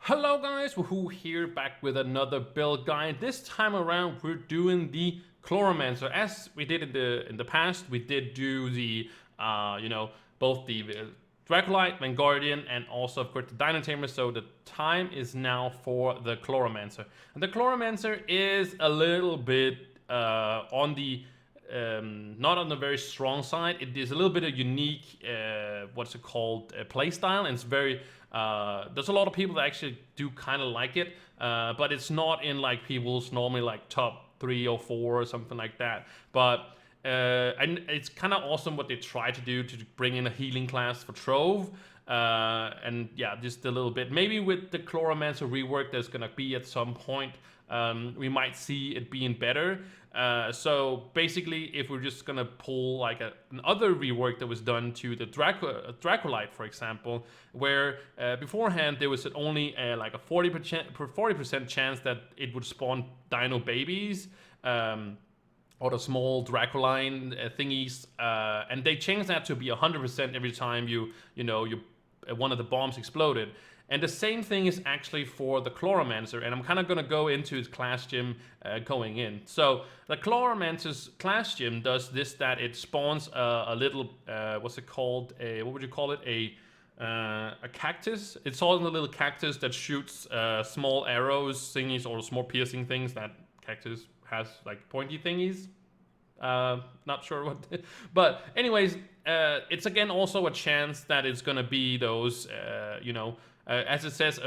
Hello guys, Wahoo here, back with another build guide. This time around we're doing the Chloromancer. As we did in the past, we did do the both the Dracolite, Vanguardian, and also of course the Dinotamer. So the time is now for the Chloromancer. And the Chloromancer is a little bit on the not on the very strong side. It is a little bit of unique, what's it called, play style, and it's very. There's a lot of people that actually do kind of like it, but it's not in like people's normally like top 3 or 4 or something like that. But and it's kind of awesome what they try to do to bring in a healing class for Trove. And yeah, just a little bit. Maybe with the Chloromancer rework, there's gonna be at some point. We might see it being better. So basically, if we're just gonna pull like another rework that was done to the Dracolite, for example, where beforehand there was only like a 40% chance that it would spawn dino babies. Or the small Dracoline thingies, and they changed that to be 100% every time you one of the bombs exploded. And the same thing is actually for the Chloromancer, and I'm kind of going to go into its class gym going in. So the Chloromancer's class gym does this, that it spawns a little, what's it called? What would you call it? A cactus. It's all in a little cactus that shoots small arrows, thingies, or small piercing things. That cactus has like pointy thingies. Not sure what, but anyways, it's again also a chance that it's gonna be those, as it says,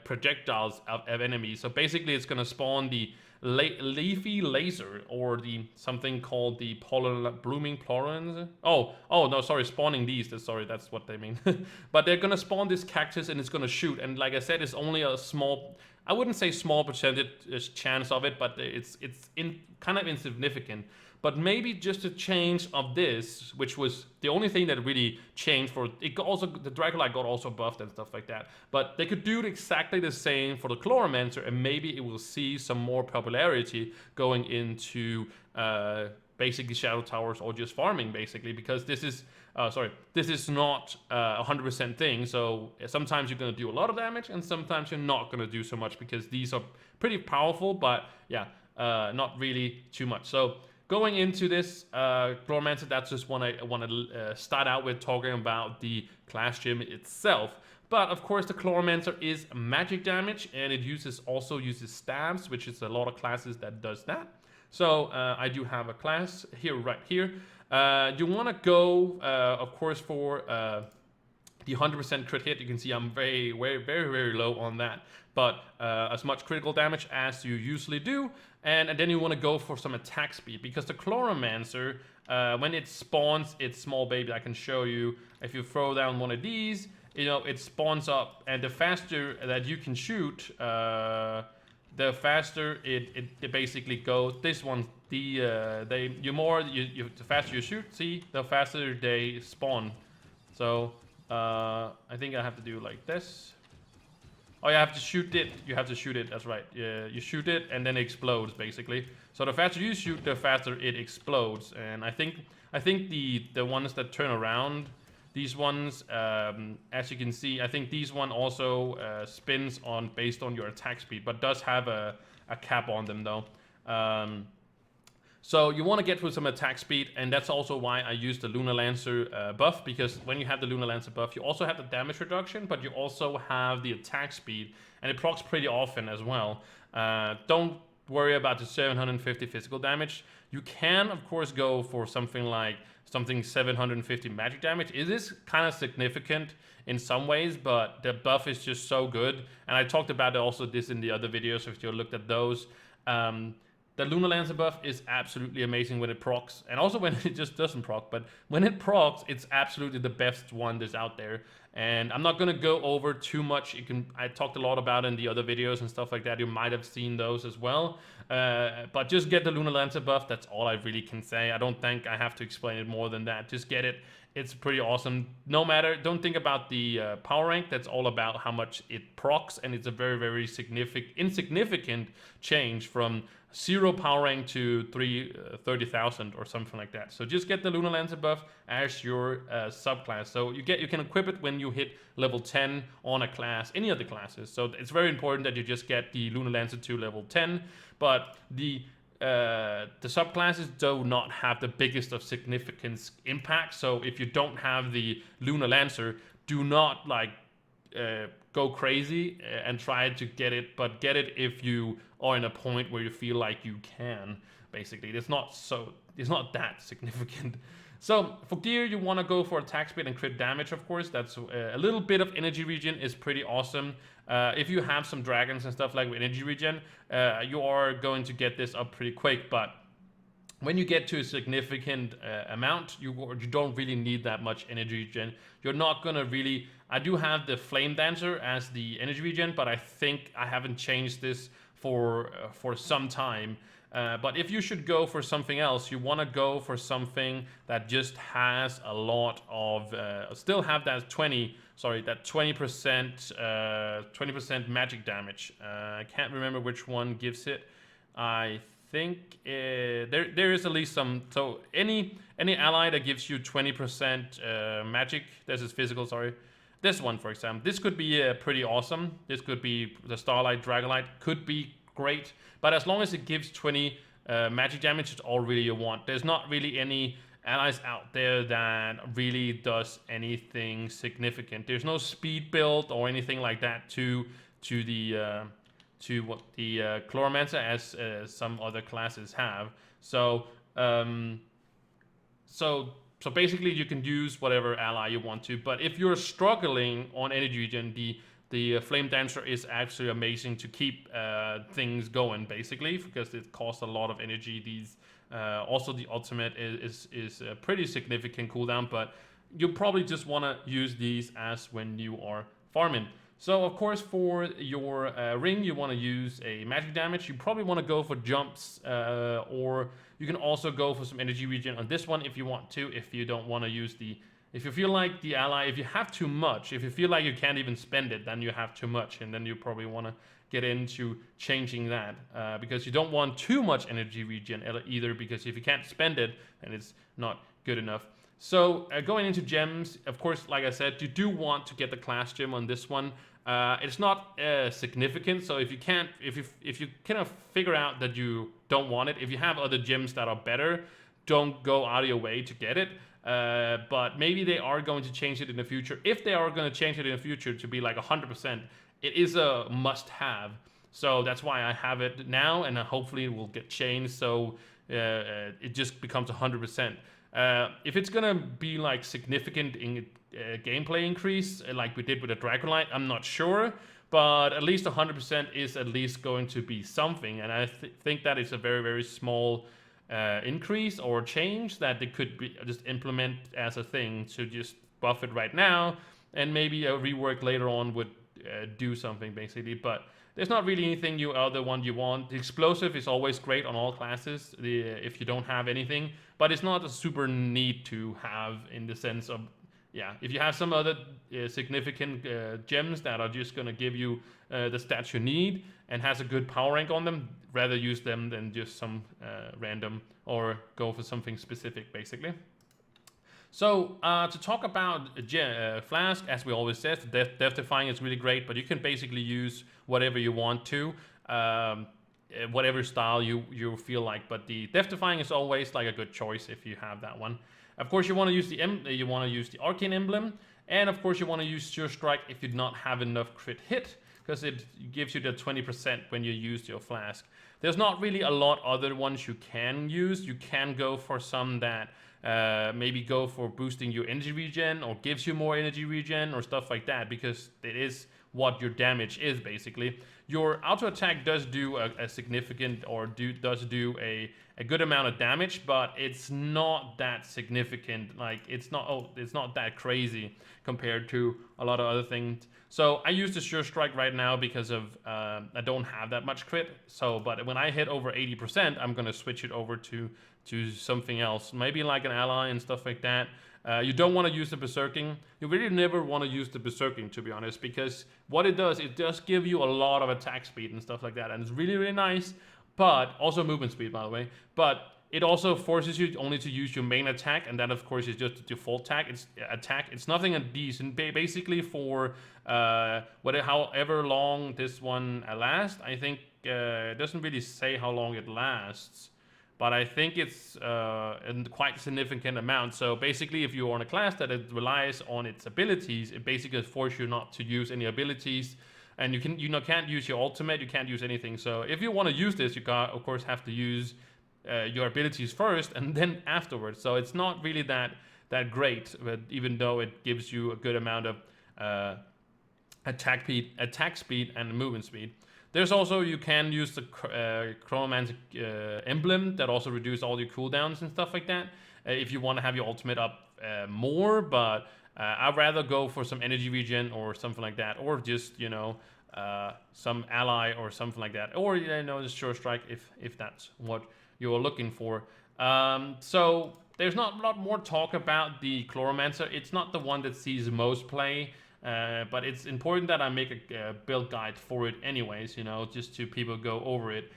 projectiles of enemies. So basically, it's gonna spawn the leafy laser, or the something called the blooming pollen. Oh no, sorry, spawning these. Sorry, that's what they mean. But they're gonna spawn this cactus and it's gonna shoot. And like I said, it's only a small. I wouldn't say small percentage chance of it, but it's kind of insignificant. But maybe just a change of this, which was the only thing that really changed for it. Also, the Dracolite got also buffed and stuff like that. But they could do it exactly the same for the Chloromancer, and maybe it will see some more popularity going into basically Shadow Towers or just farming, basically, because this is this is not a 100% thing. So sometimes you're going to do a lot of damage, and sometimes you're not going to do so much, because these are pretty powerful, but yeah, not really too much. So going into this Chloromancer, that's just what I want to start out with, talking about the class gym itself. But of course, the Chloromancer is magic damage, and it also uses stabs, which is a lot of classes that does that. So I do have a class here, right here. You want to go, of course, for the 100% crit hit. You can see I'm very low on that, but as much critical damage as you usually do. And then you want to go for some attack speed, because the Chloromancer, when it spawns its small baby, I can show you, if you throw down one of these, it spawns up, and the faster that you can shoot, the faster it basically goes. This one, the faster you shoot, see, the faster they spawn. So I think I have to do like this. Oh, you have to shoot it. You have to shoot it. That's right. Yeah, you shoot it and then it explodes, basically. So the faster you shoot, the faster it explodes. And I think the ones that turn around, these ones, as you can see, I think these one also spins on based on your attack speed, but does have a cap on them though. So you want to get with some attack speed, and that's also why I use the Lunar Lancer buff, because when you have the Lunar Lancer buff, you also have the damage reduction, but you also have the attack speed, and it procs pretty often as well. Don't worry about the 750 physical damage. You can, of course, go for something 750 magic damage. It is kind of significant in some ways, but the buff is just so good. And I talked about also this in the other videos, if you looked at those. The Lunar Lancer buff is absolutely amazing when it procs, and also when it just doesn't proc, but when it procs, it's absolutely the best one that's out there. And I'm not gonna go over too much. I talked a lot about it in the other videos and stuff like that. You might have seen those as well. But just get the Lunar Lancer buff. That's all I really can say. I don't think I have to explain it more than that. Just get it. it's pretty awesome. No matter, don't think about the power rank. That's all about how much it procs, and it's a very, very insignificant change from 0 power rank to 30,000 or something like that. So just get the Lunalancer buff as your subclass. So you can equip it when you hit level 10 on a class, any of the classes. So it's very important that you just get the Lunalancer to level 10. But the subclasses do not have the biggest of significance impact. So if you don't have the Lunalancer, do not like go crazy and try to get it, but get it if you are in a point where you feel like you can. Basically, it's not that significant. So for gear, you want to go for attack speed and crit damage, of course. That's a little bit of energy regen is pretty awesome. If you have some dragons and stuff like with energy regen, you are going to get this up pretty quick. But when you get to a significant amount, you don't really need that much energy regen. You're not gonna really. I do have the Flame Dancer as the energy regen, but I think I haven't changed this for some time. But if you should go for something else, you want to go for something that just has a lot of still have that 20% magic damage. I can't remember which one gives it. I think there is at least some. So any ally that gives you 20% magic, this is physical, sorry. This one, for example, this could be pretty awesome. This could be the Starlight Dragonlight, could be great, but as long as it gives 20 magic damage, it's all really you want. There's not really any allies out there that really does anything significant. There's no speed build or anything like that to the Chloromancer as some other classes have. So so basically you can use whatever ally you want to, but if you're struggling on energy regen, the Flame Dancer is actually amazing to keep things going, basically, because it costs a lot of energy. Also the ultimate is a pretty significant cooldown, but you probably just want to use these as when you are farming. So of course for your ring, you want to use a magic damage. You probably want to go for jumps, or you can also go for some energy regen on this one if you want to. If you don't want to use if you feel like the ally, if you have too much, if you feel like you can't even spend it, then you have too much, and then you probably want to get into changing that, because you don't want too much energy regen either, because if you can't spend it, then it's not good enough. So going into gems, of course, like I said, you do want to get the class gem on this one. It's not significant, so if you kind of figure out that you don't want it, if you have other gems that are better, don't go out of your way to get it. But maybe they are going to change it in the future. If they are going to change it in the future to be like 100%, it is a must-have. So that's why I have it now, and hopefully it will get changed so it just becomes 100%. If it's gonna be like significant in gameplay increase, like we did with the Dragonlight, I'm not sure, but at least 100% is at least going to be something, and I think that is a very, very small increase or change that they could just implement as a thing to just buff it right now, and maybe a rework later on would do something, basically. But there's not really anything you want. The explosive is always great on all classes if you don't have anything, but it's not a super need to have, in the sense of, yeah, if you have some other significant gems that are just going to give you the stats you need and has a good power rank on them, rather use them than just some random, or go for something specific, basically. So to talk about Flask, as we always said, death defying is really great, but you can basically use whatever you want to, whatever style you feel like. But the death defying is always like a good choice if you have that one. Of course, you want to use the arcane emblem, and of course you want to use Sure Strike if you do not have enough crit hit, because it gives you the 20% when you use your flask. There's not really a lot other ones you can use. You can go for some that maybe go for boosting your energy regen or gives you more energy regen or stuff like that, because it is what your damage is, basically. Your auto attack does do a significant, or does do a good amount of damage, but it's not that significant. Like, it's not that crazy compared to a lot of other things. So I use the Sure Strike right now because of I don't have that much crit. So, but when I hit over 80%, I'm gonna switch it over to something else, maybe like an ally and stuff like that. You don't want to use the berserking. You really never want to use the berserking, to be honest, because what it does give you a lot of attack speed and stuff like that, and it's really, really nice, but also movement speed, by the way. But it also forces you only to use your main attack, and that of course is just the default attack. It's nothing decent, basically for however long this one lasts. I think it doesn't really say how long it lasts, but I think it's a quite significant amount. So basically, if you're on a class that it relies on its abilities, it basically forces you not to use any abilities, and you can't use your ultimate, you can't use anything. So if you want to use this, you of course have to use your abilities first and then afterwards. So it's not really that great, but even though it gives you a good amount of attack speed and movement speed. There's also, you can use the Chloromancer emblem that also reduces all your cooldowns and stuff like that if you want to have your ultimate up more, but I'd rather go for some energy regen or something like that, or just, you know, some ally or something like that, or, you know, just sure strike if that's what you're looking for. So there's not a lot more talk about the Chloromancer. It's not the one that sees most play, but it's important that I make a build guide for it anyways, you know, just to people go over it.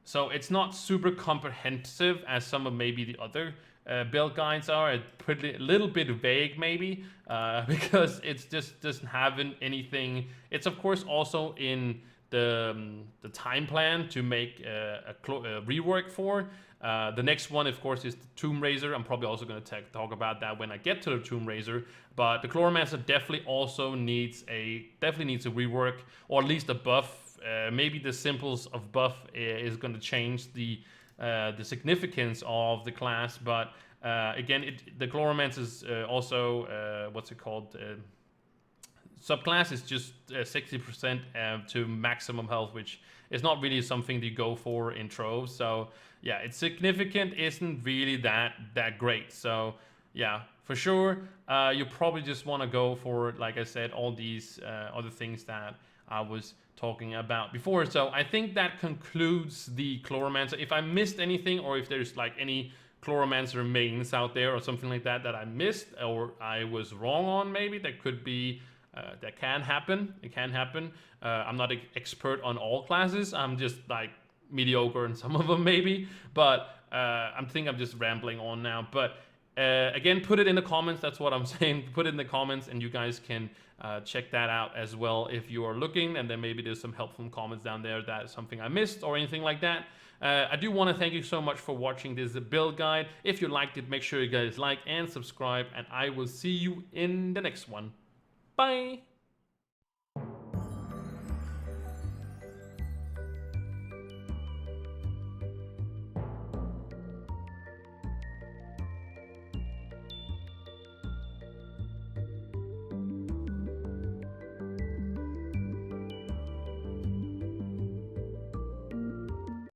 So it's not super comprehensive as some of maybe the other build guides are. It's a little bit vague maybe, because it's just doesn't have anything. It's of course also in the time plan to make a rework for. The next one, of course, is the Tomb Raiser. I'm probably also going to talk about that when I get to the Tomb Raiser. But the Chloromancer definitely also needs a rework, or at least a buff. Maybe the symbols of buff is going to change the significance of the class. But again, the Chloromancer is also what's it called? Subclass is just 60% to maximum health, which is not really something to go for in Trove. So yeah, it's significant, isn't really that great. So yeah, for sure, you probably just want to go for, like I said, all these other things that I was talking about before. So I think that concludes the Chloromancer. If I missed anything, or if there's like any Chloromancer mains out there or something like that I missed or I was wrong on, maybe that could be. That can happen. It can happen. I'm not an expert on all classes. I'm just like mediocre in some of them maybe. But I think I'm just rambling on now. But again, put it in the comments. That's what I'm saying. Put it in the comments, and you guys can check that out as well if you are looking. And then maybe there's some helpful comments down there that's something I missed or anything like that. I do want to thank you so much for watching this build guide. If you liked it, make sure you guys like and subscribe, and I will see you in the next one. Bye!